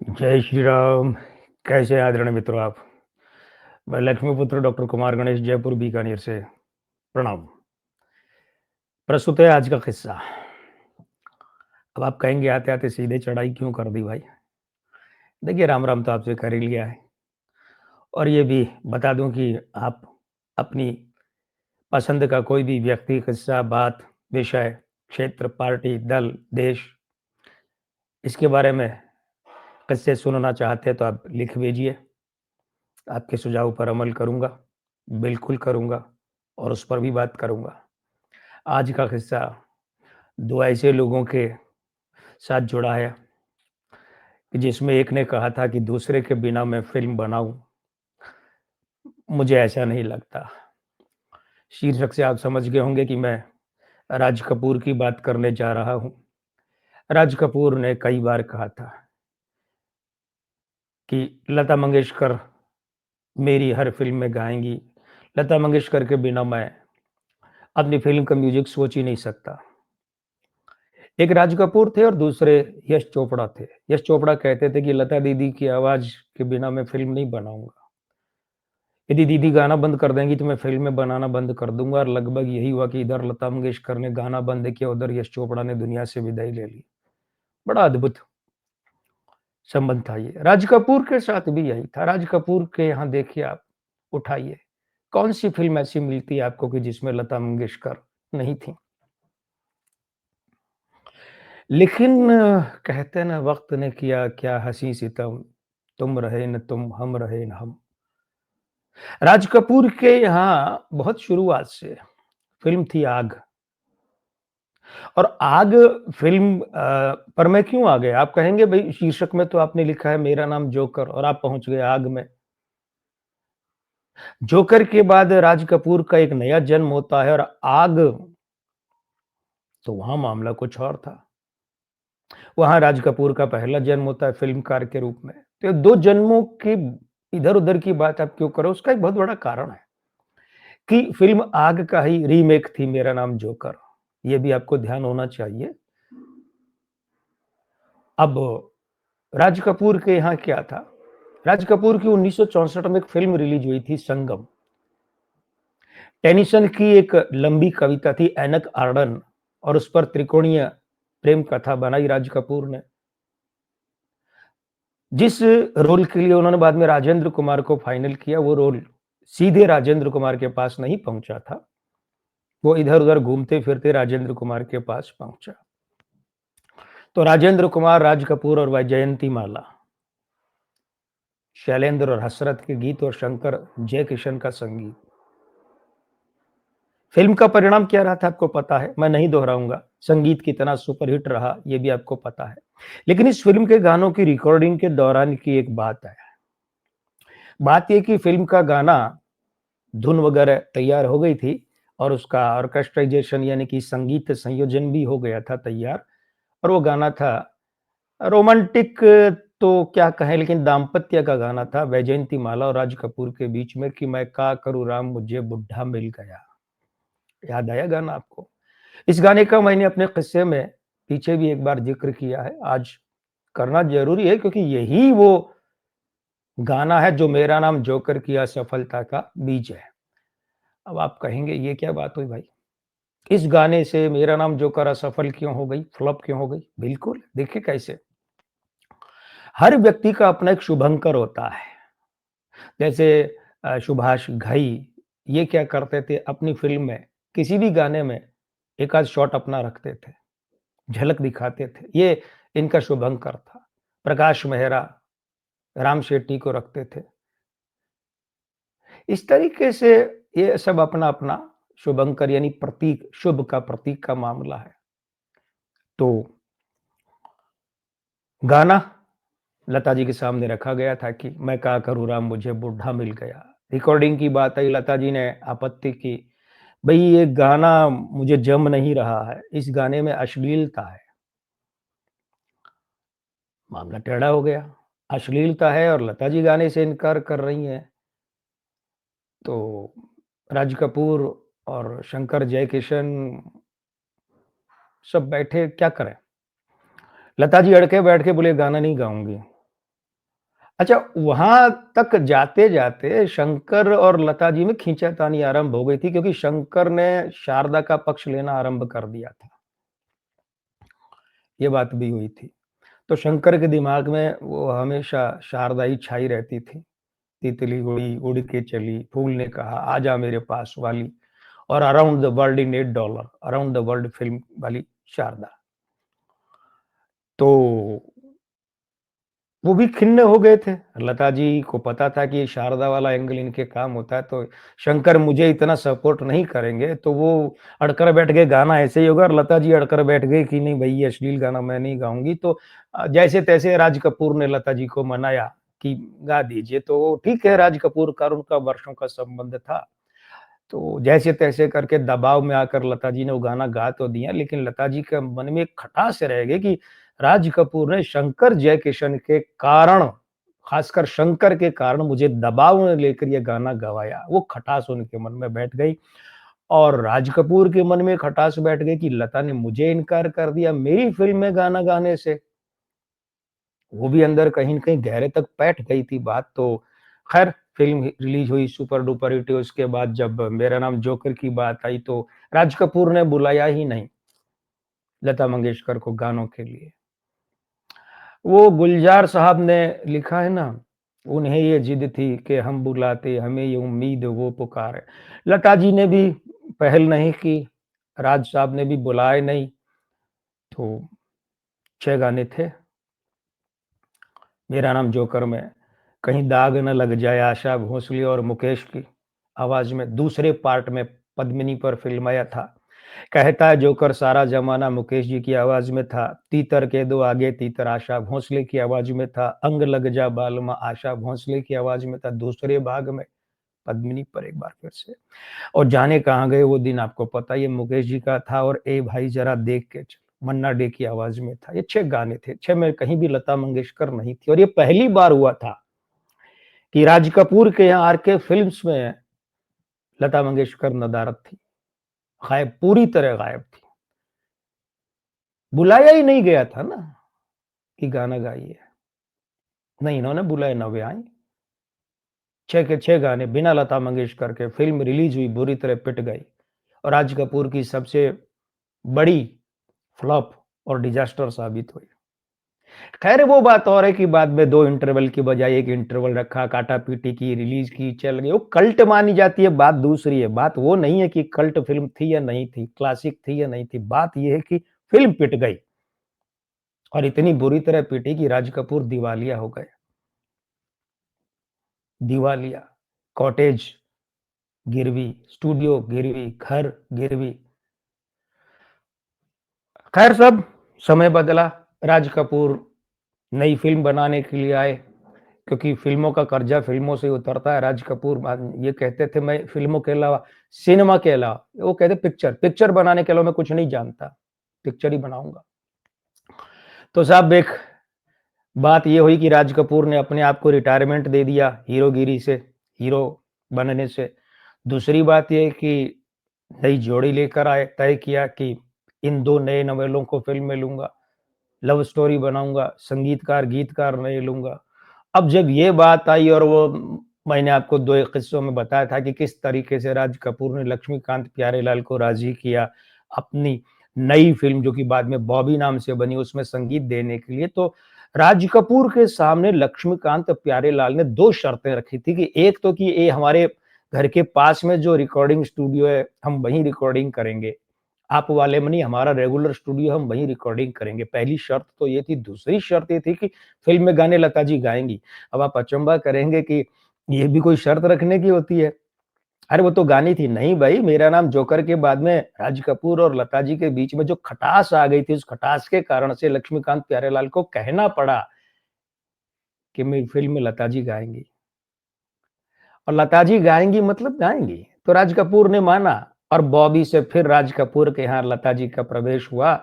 जय श्री राम। कैसे हैं आदरणीय मित्रों आप? मैं लक्ष्मीपुत्र डॉक्टर कुमार गणेश जयपुर बीकानेर से प्रणाम। प्रस्तुत है आज का किस्सा। अब आप कहेंगे आते-आते सीधे चढ़ाई क्यों कर दी भाई? देखिए राम-राम तो आपसे कर ही लिया है और ये भी बता दूँ कि आप अपनी पसंद का कोई भी व्यक्ति, किस्सा, बात, विषय, क्षेत्र, पार्टी, दल, देश इसके बारे में किस्से सुनना चाहते हैं तो आप लिख भेजिए। आपके सुझाव पर अमल करूँगा, बिल्कुल करूँगा और उस पर भी बात करूँगा। आज का किस्सा 2 ऐसे लोगों के साथ जुड़ा है कि जिसमें एक ने कहा था कि दूसरे के बिना मैं फ़िल्म बनाऊँ, मुझे ऐसा नहीं लगता। शीर्षक से आप समझ गए होंगे कि मैं राज कपूर की बात करने जा रहा हूँ। राज कपूर ने कई बार कहा था कि लता मंगेशकर मेरी हर फ़िल्म में गाएँगी। लता मंगेशकर के बिना मैं अपनी फ़िल्म का म्यूज़िक सोच ही नहीं सकता। एक राज कपूर थे और दूसरे यश चोपड़ा थे। यश चोपड़ा कहते थे कि लता दीदी की आवाज़ के बिना मैं फ़िल्म नहीं बनाऊँगा। यदि दीदी गाना बंद कर देंगी तो मैं फ़िल्में बनाना बंद कर दूँगा और लगभग यही हुआ कि इधर लता मंगेशकर ने गाना बंद किया, उधर यश चोपड़ा ने दुनिया से विदाई ले ली। बड़ा अद्भुत संबंध था ये। राज कपूर के साथ भी यही था। राज कपूर के यहाँ देखिए आप, उठाइए, कौन-सी फ़िल्म ऐसी मिलती है आपको कि जिसमें लता मंगेशकर नहीं थीं? लेकिन कहते हैं ना वक़्त ने किया क्या हँसी सितम, तुम रहे न तुम, हम रहे न हम। राज कपूर के यहाँ बहुत शुरुआत से फ़िल्म थी आग और आग फ़िल्म पर मैं क्यों आ गया? आप कहेंगे भई शीर्षक में तो आपने लिखा है मेरा नाम जोकर और आप पहुँच गए आग में। जोकर के बाद राज कपूर का एक नया जन्म होता है और आग तो वहाँ मामला कुछ और था। वहाँ राज कपूर का पहला जन्म होता है फ़िल्मकार के रूप में। तो 2 जन्मों की इधर-उधर की बात आप क्यों कर रहे हो? उसका एक बहुत बड़ा कारण है कि फ़िल्म आग का ही रीमेक थी मेरा नाम जोकर। ये भी आपको ध्यान होना चाहिए। अब राज कपूर के यहाँ क्या था? राज कपूर की 1964 में एक फ़िल्म रिलीज़ हुई थी संगम। टेनिसन की एक लंबी कविता थी ऐनक आर्डन और उस पर त्रिकोणीय प्रेम कथा बनाई राज कपूर ने। जिस रोल के लिए उन्होंने बाद में राजेंद्र कुमार को फाइनल किया, वो रोल सीधे राजेंद्र कुमार के पास नहीं पहुँचा था। वो इधर-उधर घूमते-फिरते राजेंद्र कुमार के पास पहुँचा। तो राजेंद्र कुमार, राज कपूर और वैजयंती माला, शैलेंद्र और हसरत के गीत और शंकर जयकिशन का संगीत। फ़िल्म का परिणाम क्या रहा था आपको पता है, मैं नहीं दोहराऊँगा। संगीत कितना सुपरहिट रहा, ये भी आपको पता है। लेकिन इस फ़िल्म के गानों की रिकॉर्डिंग के दौरान की एक बात है। बात ये कि फ़िल्म का गाना धुन वगैरह तैयार हो गई थी और उसका ऑर्केस्ट्राइज़ेशन यानी कि संगीत संयोजन भी हो गया था तैयार और वो गाना था रोमांटिक तो क्या कहें लेकिन दाम्पत्य का गाना था वैजयंती माला और राज कपूर के बीच में कि मैं का करूँ राम मुझे बुड्ढा मिल गया। याद आया गाना आपको? इस गाने का मैंने अपने किस्से में पीछे भी एक बार ज़िक्र किया है, आज करना ज़रूरी है क्योंकि यही वो गाना है जो मेरा नाम जोकर की असफलता का बीज है। अब आप कहेंगे ये क्या बात हुई भाई? इस गाने से मेरा नाम जोकर असफल क्यों हो गई, फ्लॉप क्यों हो गई? बिल्कुल, देखिए कैसे। हर व्यक्ति का अपना एक शुभंकर होता है। जैसे सुभाष घई, ये क्या करते थे अपनी फ़िल्म में, किसी भी गाने में एक आध शॉट अपना रखते थे, झलक दिखाते थे। ये इनका शुभंकर था। प्रकाश मेहरा, राम शेट्टी को रखते थे। इस तरीके से ये सब अपना-अपना शुभंकर यानी प्रतीक, शुभ का प्रतीक का मामला है। तो गाना लता जी के सामने रखा गया था कि मैं क्या करूँ राम मुझे बूढ़ा मिल गया। रिकॉर्डिंग की बात आई लता जी ने आपत्ति की, भई ये गाना मुझे जम नहीं रहा है, इस गाने में अश्लीलता है। मामला टेढ़ा हो गया। अश्लीलता है और लता जी गाने से इनकार कर रही हैं, तो राज कपूर और शंकर जयकिशन सब बैठे क्या करें? लता जी अड़ के बैठ के बोले गाना नहीं गाऊँगी। अच्छा, वहाँ तक जाते-जाते शंकर और लता जी में खींचातानी आरंभ हो गई थी क्योंकि शंकर ने शारदा का पक्ष लेना आरंभ कर दिया था। ये बात भी हुई थी। तो शंकर के दिमाग में वो हमेशा शारदा ही छाई रहती थी। तितली उड़ी, उड़ के चली, फूल ने कहा आजा मेरे पास वाली और around the world in $8 around the world film वाली शारदा। तो वो भी खिन्न हो गए थे। लता जी को पता था कि ये शारदा वाला एंगल इनके काम होता है, तो शंकर मुझे इतना सपोर्ट नहीं करेंगे, तो वो अड़कर बैठ गए, गाना ऐसे ही होगा और लता जी अड़कर बैठ गई कि नहीं भई ये अश्लील गाना मैं नहीं गाऊँगी। तो जैसे-तैसे राज कपूर ने लता जी को मनाया कि गा दीजिए, तो ठीक है, राज कपूर का और उनका वर्षों का संबंध था। तो जैसे-तैसे करके दबाव में आकर लता जी ने वो गाना गा तो दिया, लेकिन लता जी के मन में एक खटास रह गई कि राज कपूर ने शंकर जयकिशन के कारण, खासकर शंकर के कारण मुझे दबाव में लेकर ये गाना गवाया। वो खटास उनके मन में बैठ गई और राज कपूर के मन में खटास बैठ गई कि लता ने मुझे इनकार कर दिया मेरी फ़िल्म में गाना गाने से। वो भी अंदर कहीं न कहीं गहरे तक बैठ गई थी बात। तो ख़ैर फ़िल्म रिलीज़ हुई, सुपर डुपर हिट हुई। उसके बाद जब मेरा नाम जोकर की बात आई तो राज कपूर ने बुलाया ही नहीं लता मंगेशकर को गानों के लिए। वो गुलज़ार साहब ने लिखा है ना, उन्हें ये ज़िद थी कि हम बुलाते, हमें ये उम्मीद वो पुकारे। लता जी ने भी पहल नहीं की, राज साहब ने भी बुलाए नहीं, तो 6 गाने थे। मेरा नाम जोकर में, कहीं दाग न लग जाए आशा भोसले और मुकेश की आवाज़ में दूसरे पार्ट में पद्मिनी पर फ़िल्माया था। कहता है जोकर सारा ज़माना मुकेश जी की आवाज़ में था, तीतर के दो आगे तीतर आशा भोसले की आवाज़ में था, अंग लग जा बालमा आशा भोसले की आवाज़ में था, दूसरे भाग में पद्मिनी पर एक बार फिर से। और जाने कहाँ गए वो दिन आपको पता है ये मुकेश जी का था और ए भाई ज़रा देख के चल, मन्ना डे की आवाज़ में था। ये 6 गाने थे, 6 में कहीं भी लता मंगेशकर नहीं थी और ये पहली बार हुआ था कि राज कपूर के यहाँ आरके फ़िल्म्स में लता मंगेशकर नदारद थी, गायब पूरी तरह गायब थी। बुलाया ही नहीं गया था ना कि गाना गाइए, ना इन्होंने बुलाया ना वे आईं। 6 के 6 गाने बिना लता मंगेशकर के फ़िल्म रिलीज़ हुई, बुरी तरह पिट गई और राज कपूर की सबसे बड़ी फ्लॉप और डिज़ास्टर साबित हुई। खैर वो बात और है कि बाद में 2 इंटरवल की बजाय 1 इंटरवल रखा, काटा-पीटी की, रिलीज़ की, चल गई। वो कल्ट मानी जाती है, बात दूसरी है। बात वो नहीं है कि कल्ट फ़िल्म थी या नहीं थी, क्लासिक थी या नहीं थी। बात ये है कि फ़िल्म पिट गई और इतनी बुरी तरह पिटी कि राज कपूर दिवालिया हो गए। दिवालिया, कॉटेज गिरवी, स्टूडियो गिरवी, घर गिरवी। खैर सब समय बदला, राज कपूर नई फ़िल्म बनाने के लिए आए। क्योंकि फ़िल्मों का कर्जा फ़िल्मों से उतरता है। राज कपूर बाद ये कहते थे मैं फ़िल्मों के अलावा सिनेमा के अलावा वो कहते पिक्चर बनाने के अलावा मैं कुछ नहीं जानता, पिक्चर ही बनाऊँगा। तो साहब एक बात ये हुई कि राज कपूर ने अपने आप को रिटायरमेंट दे दिया हीरोगिरी से, हीरो बनने से। दूसरी बात ये है कि नई जोड़ी लेकर आए, तय किया कि इन 2 नए नवेलों को फ़िल्म में लूँगा, लव स्टोरी बनाऊँगा, संगीतकार, गीतकार नए लूँगा। अब जब ये बात आई और वो मैंने आपको 2 एक किस्सों में बताया था कि किस तरीके से राज कपूर ने लक्ष्मीकांत प्यारेलाल को राज़ी किया, अपनी नई फ़िल्म जो कि बाद में बॉबी नाम से बनी उसमें संगीत देने के लिए। तो राज कपूर के सामने लक्ष्मीकांत प्यारेलाल ने 2 शर्तें रखी थी कि एक तो कि ये हमारे घर के पास में जो रिकॉर्डिंग स्टूडियो है, हम वहीं रिकॉर्डिंग करेंगे। आप वाले में नहीं, हमारा रेगुलर स्टूडियो हम वहीं रिकॉर्डिंग करेंगे। पहली शर्त तो ये थी, दूसरी शर्त ये थी कि फ़िल्म में गाने लता जी गाएँगी। अब आप अचंभा करेंगे कि ये भी कोई शर्त रखने की होती है। अरे वो तो गानी थी। नहीं भाई, मेरा नाम जोकर के बाद में राज कपूर और लता जी के बीच में जो खटास आ गई थी, उस खटास के कारण से लक्ष्मीकांत प्यारेलाल को कहना पड़ा कि मेरी फ़िल्म में लता जी गाएँगी और लता जी गाएँगी मतलब गाएँगी। तो राज कपूर ने माना और बॉबी से फिर राज कपूर के यहाँ लता जी का प्रवेश हुआ।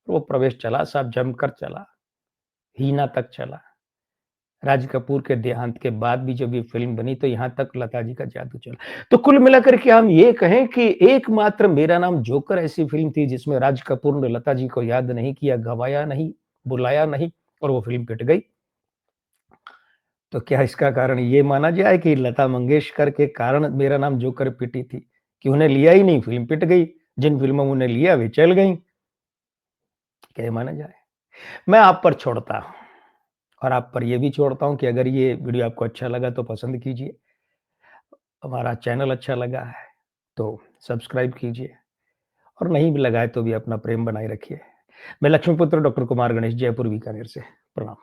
वो प्रवेश चला साहब जमकर चला, हीना तक चला। राज कपूर के देहांत के बाद भी जब ये फ़िल्म बनी तो यहाँ तक लता जी का जादू चला। तो कुल मिलाकर के हम ये कहें कि एकमात्र मेरा नाम जोकर ऐसी फ़िल्म थी जिसमें राज कपूर ने लता जी को याद नहीं किया, गवाया नहीं, बुलाया नहीं और वो फ़िल्म पिट गई। तो क्या इसका कारण ये माना जाए कि लता मंगेशकर के कारण मेरा नाम जोकर पिटी थी, कि उन्हें लिया ही नहीं, फ़िल्म पिट गई, जिन फ़िल्मों में उन्हें लिया वे चल गईं, क्या ये माना जाए? मैं आप पर छोड़ता हूँ और आप पर ये भी छोड़ता हूँ कि अगर ये वीडियो आपको अच्छा लगा तो पसंद कीजिए, हमारा चैनल अच्छा लगा है, तो सब्सक्राइब कीजिए और नहीं भी लगा है तो भी अपना प्रेम बनाए रखिए। मैं लक्ष्मीपुत्र डॉक्टर कुमार गणेश, जयपुर, बीकानेर से। प्रणाम।